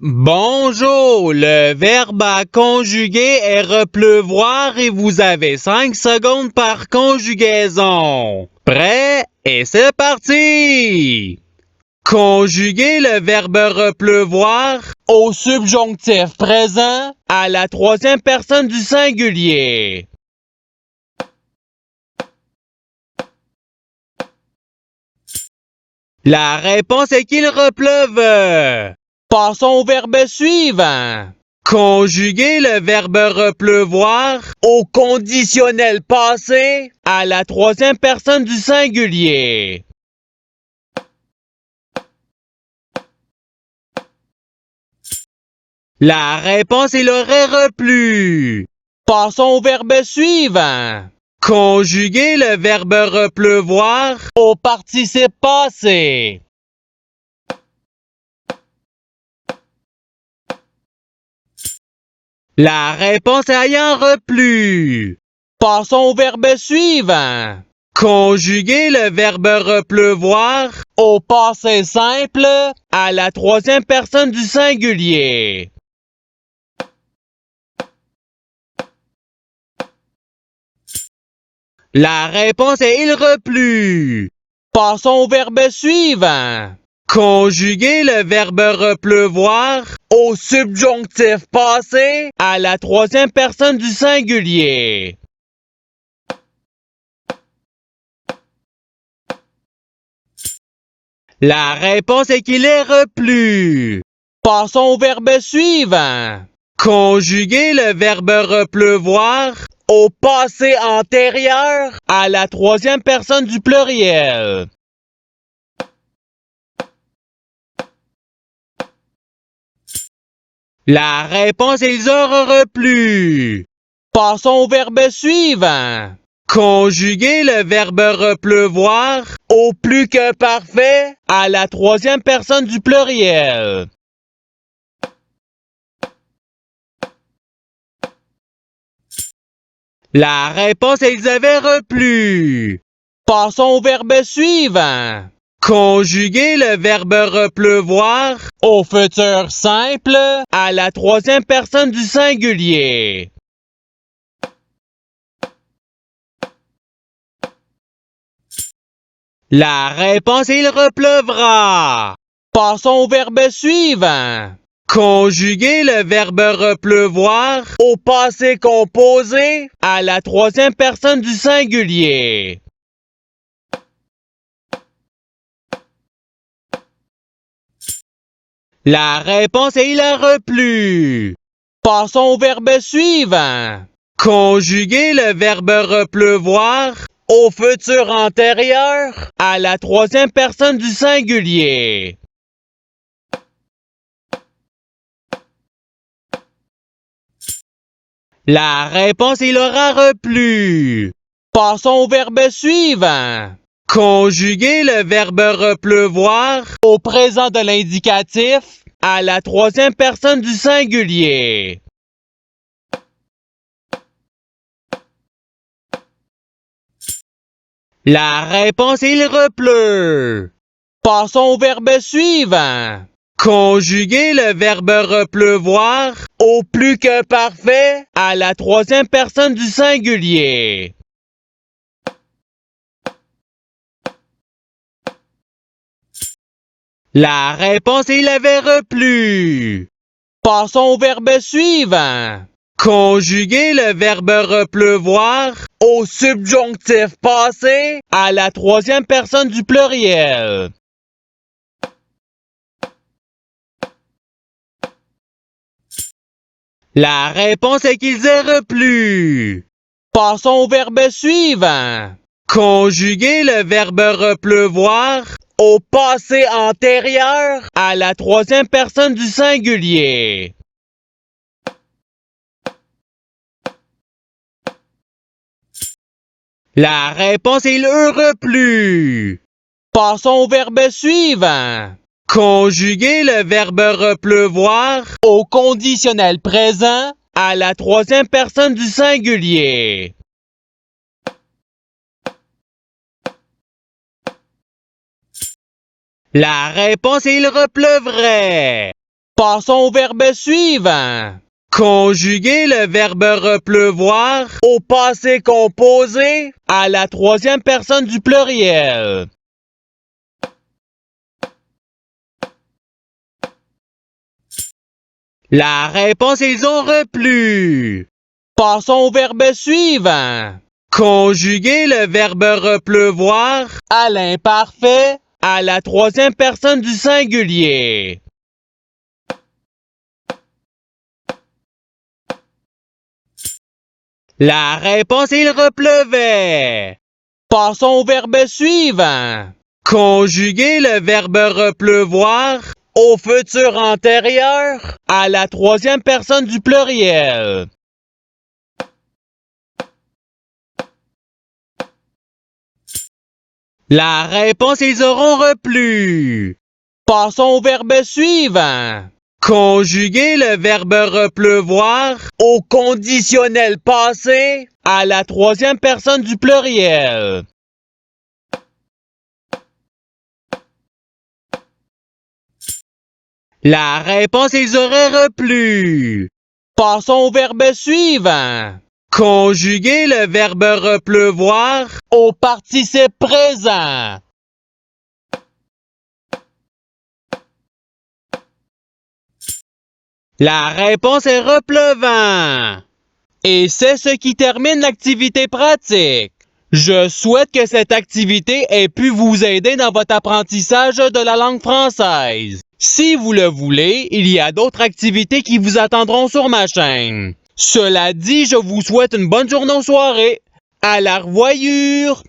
Bonjour, le verbe à conjuguer est repleuvoir et vous avez 5 secondes par conjugaison. Prêt? Et c'est parti! Conjuguer le verbe repleuvoir au subjonctif présent à la troisième personne du singulier. La réponse est qu'il repleuve. Passons au verbe suivant. Conjuguer le verbe repleuvoir au conditionnel passé à la troisième personne du singulier. La réponse est l'aurait replu. Passons au verbe suivant. Conjuguer le verbe repleuvoir au participe passé. La réponse est ayant replu. Passons au verbe suivant. Conjuguer le verbe repleuvoir au passé simple à la troisième personne du singulier. La réponse est il replut. Passons au verbe suivant. Conjuguer le verbe repleuvoir au subjonctif passé à la troisième personne du singulier. La réponse est qu'il est replu. Passons au verbe suivant. Conjuguer le verbe repleuvoir au passé antérieur à la troisième personne du pluriel. La réponse est ils auront replu. Passons au verbe suivant. Conjuguer le verbe repleuvoir au plus que parfait à la troisième personne du pluriel. La réponse est ils avaient replu. Passons au verbe suivant. Conjuguer le verbe repleuvoir au futur simple à la troisième personne du singulier. La réponse est il repleuvra. Passons au verbe suivant. Conjuguer le verbe repleuvoir au passé composé à la troisième personne du singulier. La réponse est il a replu. Passons au verbe suivant. Conjuguer le verbe repleuvoir au futur antérieur à la troisième personne du singulier. La réponse il aura replu. Passons au verbe suivant. Conjuguer le verbe repleuvoir au présent de l'indicatif à la troisième personne du singulier. La réponse est il repleut. Passons au verbe suivant. Conjuguer le verbe repleuvoir au plus que parfait à la troisième personne du singulier. La réponse est il avait replu. Passons au verbe suivant. Conjuguer le verbe repleuvoir au subjonctif passé à la troisième personne du pluriel. La réponse est qu'ils aient replu. Passons au verbe suivant. Conjuguer le verbe repleuvoir au passé antérieur à la troisième personne du singulier. La réponse est il replu. Passons au verbe suivant. Conjuguer le verbe repleuvoir au conditionnel présent à la troisième personne du singulier. La réponse est il repleuvrait. Passons au verbe suivant. Conjuguer le verbe repleuvoir au passé composé à la troisième personne du pluriel. La réponse est ils ont replu. Passons au verbe suivant. Conjuguer le verbe repleuvoir à l'imparfait à la troisième personne du singulier. La réponse est il repleuvait. Passons au verbe suivant. Conjuguer le verbe repleuvoir au futur antérieur à la troisième personne du pluriel. La réponse ils auront replu. Passons au verbe suivant. Conjuguer le verbe repleuvoir au conditionnel passé à la troisième personne du pluriel. La réponse ils auraient replu. Passons au verbe suivant. Conjuguer le verbe repleuvoir au participe présent. La réponse est repleuvant. Et c'est ce qui termine l'activité pratique. Je souhaite que cette activité ait pu vous aider dans votre apprentissage de la langue française. Si vous le voulez, il y a d'autres activités qui vous attendront sur ma chaîne. Cela dit, je vous souhaite une bonne journée ou soirée. À la revoyure!